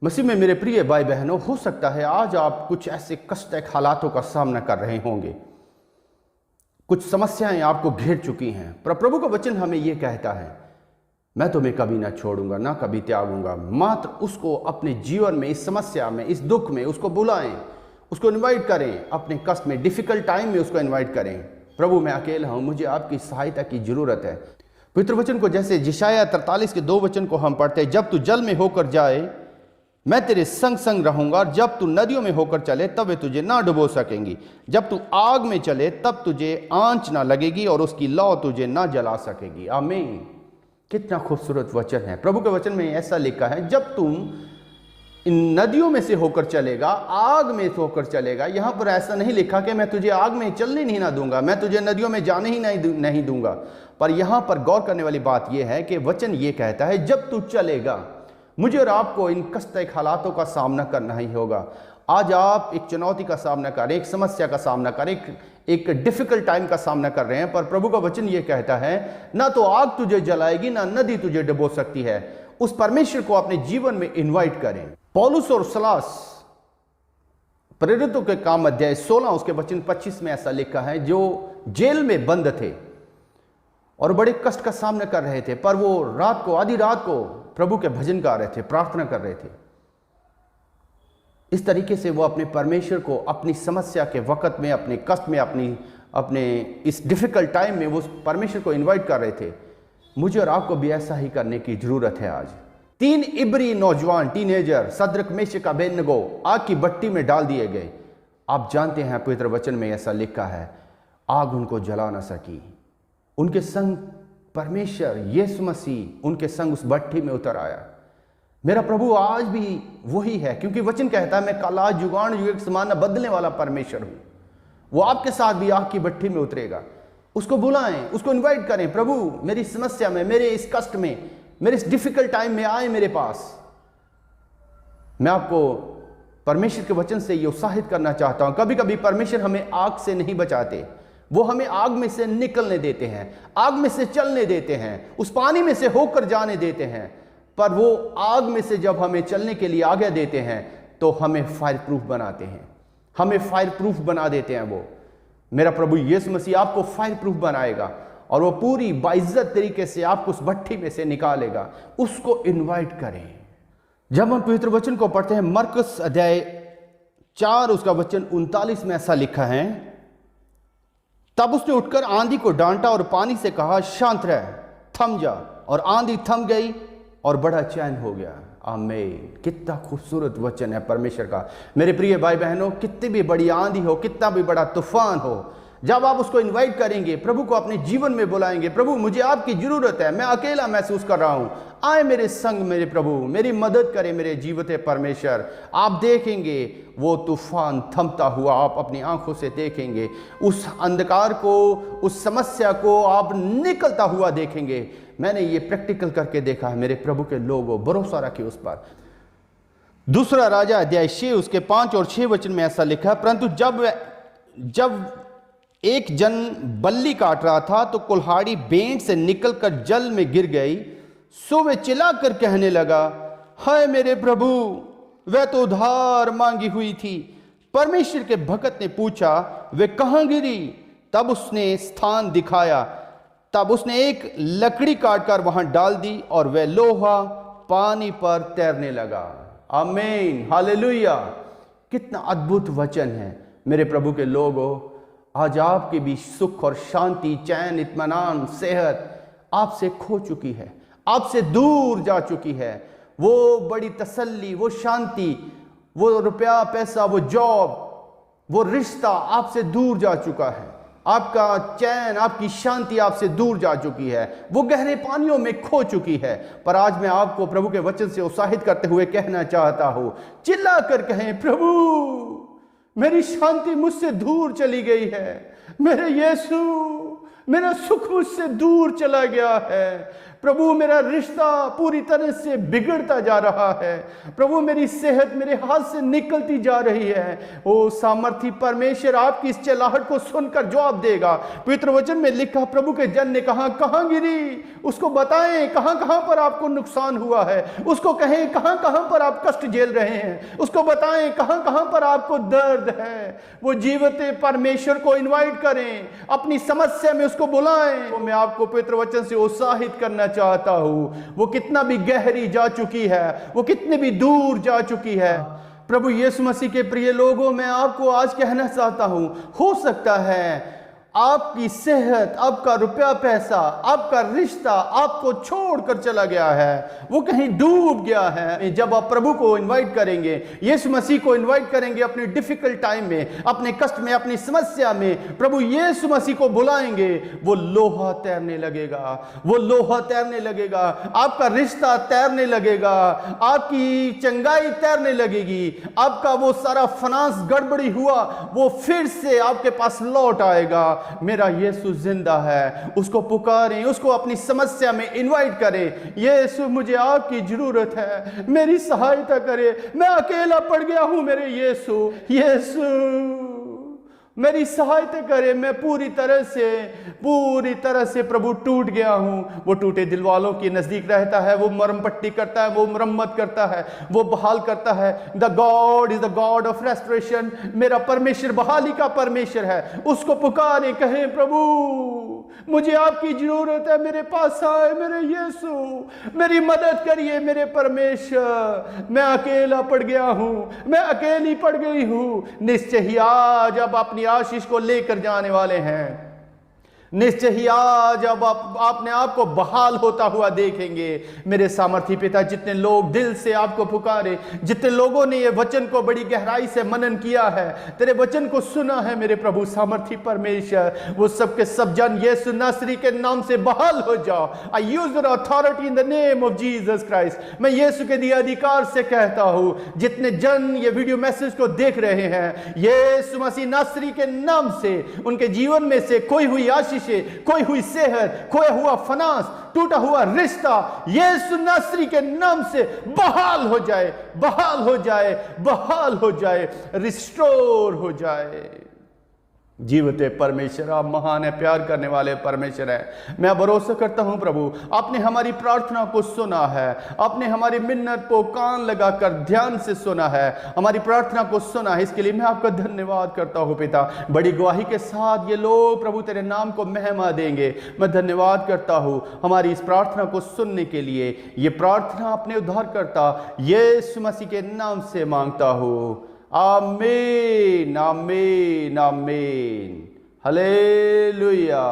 मसीह में मेरे प्रिय भाई बहनों, हो सकता है आज आप कुछ ऐसे कष्टदायक हालातों का सामना कर रहे होंगे, कुछ समस्याएं आपको घेर चुकी हैं, पर प्रभु का वचन हमें यह कहता है, मैं तुम्हें कभी ना छोड़ूंगा, ना कभी त्यागूंगा। मात्र उसको अपने जीवन में, इस समस्या में, इस दुख में उसको बुलाएं, उसको इनवाइट करें, अपने कष्ट में, डिफिकल्ट टाइम में उसको इनवाइट करें। प्रभु मैं अकेला हूं, मुझे आपकी सहायता की जरूरत है। पवित्र वचन को जैसे यशायाह 43 के 2 वचन को हम पढ़ते हैं, जब तू जल में होकर जाए मैं तेरे संग संग रहूंगा, और जब तू नदियों में होकर चले तब वे तुझे ना डुबो सकेंगी, जब तू आग में चले तब तुझे आंच ना लगेगी और उसकी लौ तुझे ना जला सकेगी। आमीन। कितना खूबसूरत वचन है। प्रभु के वचन में ऐसा लिखा है, जब तुम इन नदियों में से होकर चलेगा, आग में से होकर चलेगा। यहां पर ऐसा नहीं लिखा कि मैं तुझे आग में चलने नहीं ना दूंगा, मैं तुझे नदियों में जाने ही नहीं दूंगा, पर यहां पर गौर करने वाली बात यह है कि वचन ये कहता है, जब तू चलेगा, मुझे और आपको इन कष्टदायक हालातों का सामना करना ही होगा। आज आप एक चुनौती का सामना कर रहे हैं, एक समस्या का सामना कर रहे हैं, एक डिफिकल्ट टाइम का सामना कर रहे हैं, पर प्रभु का वचन ये कहता है, ना तो आग तुझे जलाएगी, ना नदी तुझे डुबो सकती है। उस परमेश्वर को अपने जीवन में इनवाइट करें। पौलुस और सलास प्रेरितों के काम अध्याय 16 उसके वचन 25 में ऐसा लिखा है, जो जेल में बंद थे और बड़े कष्ट का सामना कर रहे थे, पर वो रात को, आधी रात को प्रभु के भजन गा रहे थे, प्रार्थना कर रहे थे। इस तरीके से वो अपने परमेश्वर को अपनी समस्या के वक्त में, अपने कष्ट में, अपने इस डिफिकल्ट टाइम में वो परमेश्वर को इनवाइट कर रहे थे। मुझे और आपको भी ऐसा ही करने की जरूरत है। आज 3 इब्री नौजवान टीनेजर सद्रक मेशक अबेदनगो आग की भट्टी में डाल दिए गए। आप जानते हैं पवित्र वचन में ऐसा लिखा है, आग उनको जला ना सकी। उनके संग परमेश्वर यीशु मसीह उनके संग उस भट्टी में उतर आया। मेरा प्रभु आज भी वही है, क्योंकि वचन कहता है, मैं कल आज जुगान युग के समान बदलने वाला परमेश्वर हूं। वो आपके साथ भी आग की भट्टी में उतरेगा। उसको बुलाएं, उसको इनवाइट करें, प्रभु मेरी समस्या में, मेरे इस कष्ट में, मेरे इस डिफिकल्ट टाइम में आए मेरे पास। मैं आपको परमेश्वर के वचन से ये उत्साहित करना चाहता हूं। कभी कभी परमेश्वर हमें आग से नहीं बचाते, वो हमें आग में से निकलने देते हैं, आग में से चलने देते हैं, उस पानी में से होकर जाने देते हैं। पर वो आग में से जब हमें चलने के लिए आज्ञा देते हैं तो हमें फायर प्रूफ बनाते हैं, हमें फायर प्रूफ बना देते हैं। वो मेरा प्रभु यीशु मसीह आपको फायर प्रूफ बनाएगा और वो पूरी बाइज्जत तरीके से आपको उस भट्टी में से निकालेगा। उसको इनवाइट करें। जब हम पवित्र वचन को पढ़ते हैं, मरकुस अध्याय 4 उसका वचन 39 में ऐसा लिखा है, तब उसने उठकर आंधी को डांटा और पानी से कहा, शांत रह, थम जा, और आंधी थम गई और बड़ा चैन हो गया। आमीन। कितना खूबसूरत वचन है परमेश्वर का। मेरे प्रिय भाई बहनों, कितनी भी बड़ी आंधी हो, कितना भी बड़ा तूफान हो, जब आप उसको इनवाइट करेंगे, प्रभु को अपने जीवन में बुलाएंगे, प्रभु मुझे आपकी जरूरत है, मैं अकेला महसूस कर रहा हूं, आए मेरे संग, मेरे प्रभु मेरी मदद करें, मेरे जीवते परमेश्वर। आप देखेंगे वो तूफान थमता हुआ, आप अपनी आंखों से देखेंगे उस अंधकार को, उस समस्या को आप निकलता हुआ देखेंगे। मैंने ये प्रैक्टिकल करके देखा है। मेरे प्रभु के लोगों, भरोसा रखिए उस पर। दूसरा राजा अध्याय 6 उसके 5 और 6 वचन में ऐसा लिखा, परंतु जब एक जन बल्ली काट रहा था तो कुल्हाड़ी बेंट से निकलकर जल में गिर गई। सो वे चिल्लाकर कहने लगा, हाय मेरे प्रभु, वह तो उधार मांगी हुई थी। परमेश्वर के भक्त ने पूछा, वे कहां गिरी? तब उसने स्थान दिखाया। तब उसने एक लकड़ी काटकर वहां डाल दी और वह लोहा पानी पर तैरने लगा। आमीन, हालेलुया। कितना अद्भुत वचन है। मेरे प्रभु के लोगों, आज आपके भी सुख और शांति, चैन, इत्मीनान, सेहत आपसे खो चुकी है, आपसे दूर जा चुकी है। वो बड़ी तसल्ली, वो शांति, वो रुपया पैसा, वो जॉब, वो रिश्ता आपसे दूर जा चुका है। आपका चैन, आपकी शांति आपसे दूर जा चुकी है, वो गहरे पानियों में खो चुकी है। पर आज मैं आपको प्रभु के वचन से उत्साहित करते हुए कहना चाहता हूं, चिल्ला कर कहें, प्रभु मेरी शांति मुझसे दूर चली गई है, मेरे यीशु मेरा सुख मुझसे दूर चला गया है। प्रभु मेरा रिश्ता पूरी तरह से बिगड़ता जा रहा है, प्रभु मेरी सेहत मेरे हाथ से निकलती जा रही है। ओ सामर्थी परमेश्वर आपकी इस चिल्लाहट को सुनकर जवाब देगा। पवित्र वचन में लिखा, प्रभु के जन ने कहा, कहां गिरी, उसको बताएं कहां कहां पर आपको नुकसान हुआ है, उसको कहें कहां कहां पर आप कष्ट झेल रहे हैं, उसको बताएं कहां कहां पर आपको दर्द है। वो जीवते परमेश्वर को इनवाइट करें, अपनी समस्या में उसको बुलाएं। तो मैं आपको पवित्र वचन से उत्साहित करना चाहता हूं, वो कितना भी गहरी जा चुकी है, वो कितने भी दूर जा चुकी है। प्रभु यीशु मसीह के प्रिय लोगों, मैं आपको आज कहना चाहता हूं, हो सकता है आपकी सेहत, आपका रुपया पैसा, आपका रिश्ता आपको छोड़कर चला गया है, वो कहीं डूब गया है। जब आप प्रभु को इनवाइट करेंगे, यीशु मसीह को इनवाइट करेंगे अपनी डिफिकल्ट टाइम में, अपने कष्ट में, अपनी समस्या में, प्रभु यीशु मसीह को बुलाएंगे, वो लोहा तैरने लगेगा, वो लोहा तैरने लगेगा, आपका रिश्ता तैरने लगेगा, आपकी चंगाई तैरने लगेगी, आपका वो सारा फाइनेंस गड़बड़ी हुआ वो फिर से आपके पास लौट आएगा। मेरा यीशु जिंदा है, उसको पुकारें, उसको अपनी समस्या में इनवाइट करें। यीशु मुझे आपकी जरूरत है, मेरी सहायता करें, मैं अकेला पड़ गया हूं, मेरे यीशु, यीशु मेरी सहायता करे, मैं पूरी तरह से प्रभु टूट गया हूं। वो टूटे दिल वालों के नजदीक रहता है, वो मरम पट्टी करता है, वो मरम्मत करता है, वो बहाल करता है। The God is the God of restoration, मेरा परमेश्वर बहाली का परमेश्वर है। उसको पुकारे, कहें प्रभु मुझे आपकी जरूरत है, मेरे पास आए, मेरे यीशु मेरी मदद करिए, मेरे परमेश्वर, मैं अकेला पड़ गया हूं, मैं अकेली पड़ गई हूं। निश्चय ही आज अब अपनी आशीष को लेकर जाने वाले हैं। निश्चय ही आज अब आपने आपको बहाल होता हुआ देखेंगे। मेरे सामर्थी पिता, जितने लोग दिल से आपको पुकारे, जितने लोगों ने ये वचन को बड़ी गहराई से मनन किया है, तेरे वचन को सुना है, मेरे प्रभु सामर्थी परमेश्वर, वो सब के सब जन यीशु नासरी के नाम से बहाल हो जाओ। I use your authority in the name of Jesus Christ. मैं यीशु के दिए अधिकार से कहता हूं, जितने जन ये वीडियो मैसेज को देख रहे हैं, यीशु मसीह नासरी के नाम से उनके जीवन में से कोई हुई आशीष, कोई हुई सेहत, खोया हुआ फाइनेंस, टूटा हुआ रिश्ता यीशु नासरी के नाम से बहाल हो जाए, बहाल हो जाए, बहाल हो जाए, रिस्टोर हो जाए। जीवते परमेश्वर, आप महान है, प्यार करने वाले परमेश्वर है। मैं भरोसा करता हूं प्रभु, आपने हमारी प्रार्थना को सुना है, आपने हमारी मिन्नत को कान लगाकर ध्यान से सुना है, हमारी प्रार्थना को सुना है। इसके लिए मैं आपका धन्यवाद करता हूं पिता। बड़ी गवाही के साथ ये लोग प्रभु तेरे नाम को महिमा देंगे। मैं धन्यवाद करता हूं हमारी इस प्रार्थना को सुनने के लिए। ये प्रार्थना अपने उद्धारकर्ता यीशु मसीह के नाम से मांगता हूं, आमीन, आमीन, आमीन, हालेलुया।